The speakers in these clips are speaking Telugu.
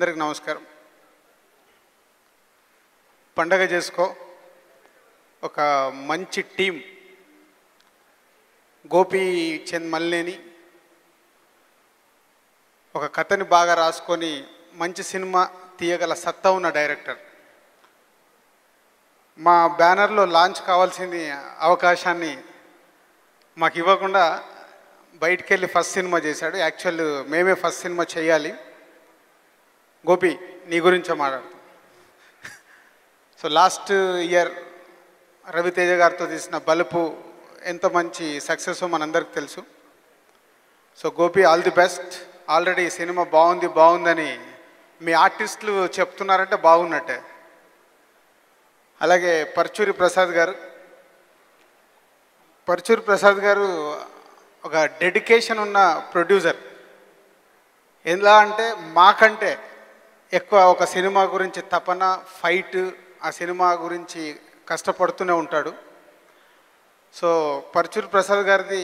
అందరికి నమస్కారం. పండగ చేసుకో ఒక మంచి టీం, గోపీచంద్ మల్లేని ఒక కథని బాగా రాసుకొని మంచి సినిమా తీయగల సత్తా ఉన్న డైరెక్టర్. మా బ్యానర్లో లాంచ్ కావాల్సింది అవకాశాన్ని మాకు ఇవ్వకుండా బయటికి వెళ్ళి ఫస్ట్ సినిమా చేశాడు. యాక్చువల్ మేమే ఫస్ట్ సినిమా చేయాలి. గోపి, నీ గురించే మాట్లాడుతాం. సో లాస్ట్ ఇయర్ రవితేజ గారితో తీసిన బలుపు ఎంత మంచి సక్సెస్ మనందరికి తెలుసు. So Gopi, all the best. Already cinema బాగుందని మీ ఆర్టిస్టులు చెప్తున్నారంటే బాగున్నట్టే. అలాగే పర్చూరి ప్రసాద్ గారు ఒక డెడికేషన్ ఉన్న ప్రొడ్యూసర్. ఎలా అంటే మాకంటే ఎక్కువ ఒక సినిమా గురించి తపన, ఫైట్, ఆ సినిమా గురించి కష్టపడుతూనే ఉంటాడు. సో పర్చూరి ప్రసాద్ గారిది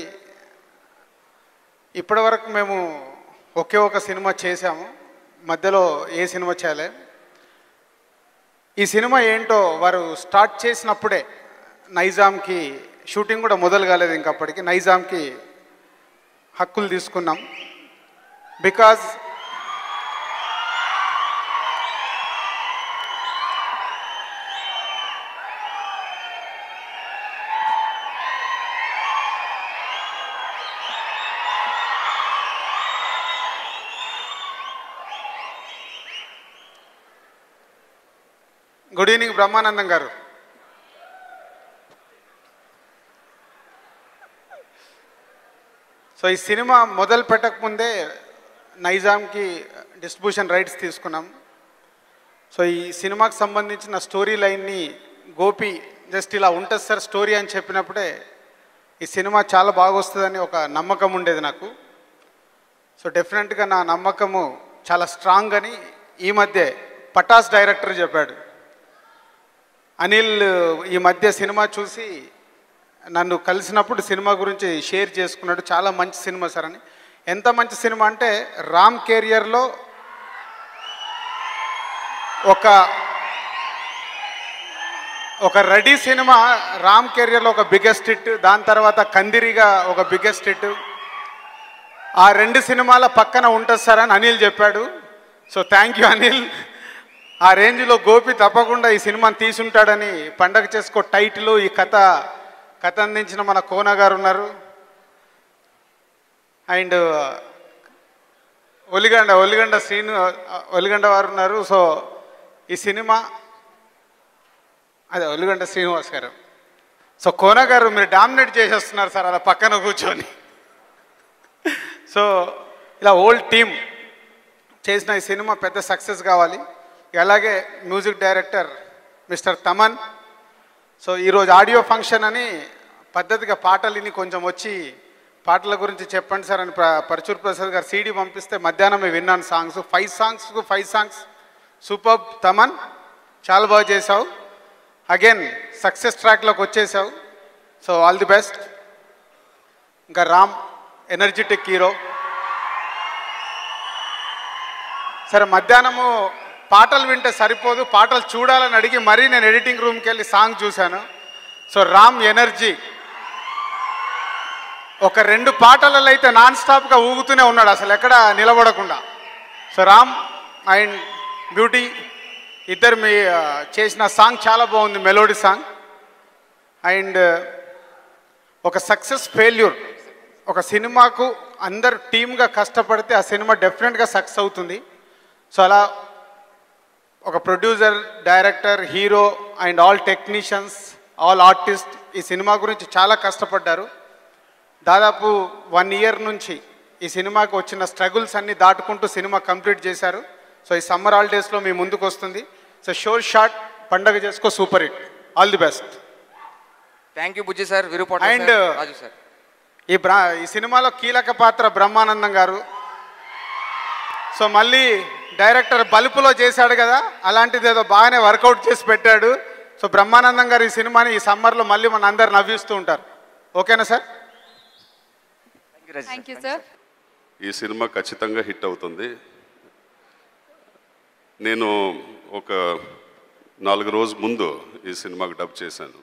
ఇప్పటివరకు మేము ఒకే ఒక సినిమా చేశాము, మధ్యలో ఏ సినిమా చేయలే. ఈ సినిమా ఏంటో వారు స్టార్ట్ చేసినప్పుడే నైజాంకి షూటింగ్ కూడా మొదలు కాలేదు, ఇంకప్పటికి నైజాంకి హక్కులు తీసుకున్నాం. బికాజ్ గుడ్ ఈవినింగ్ బ్రహ్మానందం గారు. సో ఈ సినిమా మొదలు పెట్టకముందే నైజాంకి డిస్ట్రిబ్యూషన్ రైట్స్ తీసుకున్నాం. సో ఈ సినిమాకి సంబంధించిన స్టోరీ లైన్ని గోపి జస్ట్ ఇలా ఉంటుంది సార్ స్టోరీ అని చెప్పినప్పుడే ఈ సినిమా చాలా బాగా వస్తుందని ఒక నమ్మకం ఉండేది నాకు. సో డెఫినెట్గా నా నమ్మకము చాలా స్ట్రాంగ్ అని ఈ మధ్య పటాస్ డైరెక్టర్ చెప్పాడు. అనిల్ ఈ మధ్య సినిమా చూసి నన్ను కలిసినప్పుడు సినిమా గురించి షేర్ చేసుకున్నాడు. చాలా మంచి సినిమా సార్ అని. ఎంత మంచి సినిమా అంటే రామ్ కెరియర్లో ఒక రెడీ సినిమా రామ్ కెరియర్లో ఒక బిగ్గెస్ట్ హిట్, దాని తర్వాత కందిరిగా ఒక బిగ్గెస్ట్ హిట్, ఆ రెండు సినిమాల పక్కన ఉంటుంది సార్ అని అనిల్ చెప్పాడు. So thank you Anil. ఆ రేంజ్లో గోపి తప్పకుండా ఈ సినిమాని తీసుంటాడని పండగ చేసుకో టైటిల్, ఈ కథ అందించిన మన కోన గారు ఉన్నారు, అండ్ ఒలిగండ వారు ఉన్నారు. సో ఈ సినిమా అదే ఒలిగండ శ్రీనివాస్ గారు. సో కోన గారు మీరు డామినేట్ చేసేస్తున్నారు సార్ అలా పక్కన కూర్చొని. సో ఇలా ఓల్డ్ టీమ్ చేసిన ఈ సినిమా పెద్ద సక్సెస్ కావాలి. అలాగే music director mister Thaman. So ఈరోజు ఆడియో ఫంక్షన్ అని పద్ధతిగా పాటలని కొంచెం వచ్చి పాటల గురించి చెప్పండి సార్ అని పరచూర్ ప్రసాద్ గారు సీడీ పంపిస్తే మధ్యాహ్నం విన్నాను సాంగ్స్. 5 songs super. తమన్, చాలా బాగా చేసావు. అగైన్ సక్సెస్ ట్రాక్లోకి వచ్చేసావు. So all the best. ఇంకా రామ్ ఎనర్జెటిక్ హీరో. సరే మధ్యాహ్నము పాటలు వింటే సరిపోదు, పాటలు చూడాలని అడిగి మరీ నేను ఎడిటింగ్ రూమ్కి వెళ్ళి సాంగ్ చూశాను. సో రామ్ ఎనర్జీ ఒక 2 పాటలలో అయితే నాన్ స్టాప్గా ఊగుతూనే ఉన్నాడు, అసలు ఎక్కడ నిలబడకుండా. సో రామ్ అండ్ బ్యూటీ ఇద్దరు మీ చేసిన సాంగ్ చాలా బాగుంది, మెలోడీ సాంగ్. అండ్ ఒక సక్సెస్ ఫెయిల్యూర్, ఒక సినిమాకు అందరు టీమ్గా కష్టపడితే ఆ సినిమా డెఫినెట్గా సక్సెస్ అవుతుంది. సో అలా ఒక producer, director, hero and all technicians, all artist ఈ సినిమా గురించి చాలా కష్టపడ్డారు. దాదాపు 1 ఇయర్ నుంచి ఈ సినిమాకి వచ్చిన స్ట్రగుల్స్ అన్నీ దాటుకుంటూ సినిమా కంప్లీట్ చేశారు. సో ఈ సమ్మర్ హాలిడేస్లో మీ ముందుకు వస్తుంది. సో షోర్ షాట్ పండగ చేసుకో super hit. All the best. Thank you Bujji sir. And ఈ సినిమాలో కీలక పాత్ర బ్రహ్మానందం గారు. సో మళ్ళీ డైరెక్టర్ బలుపులో చేశాడు కదా, అలాంటిది ఏదో బాగానే వర్కౌట్ చేసి పెట్టాడు. సో బ్రహ్మానందం గారు ఈ సినిమాని ఈ సమ్మర్లో మళ్ళీ మన అందరు నవ్విస్తూ ఉంటారు. ఓకేనా సార్? Thank you sir. ఈ సినిమా ఖచ్చితంగా హిట్ అవుతుంది. నేను ఒక 4 రోజు ముందు ఈ సినిమాకి డబ్ చేశాను.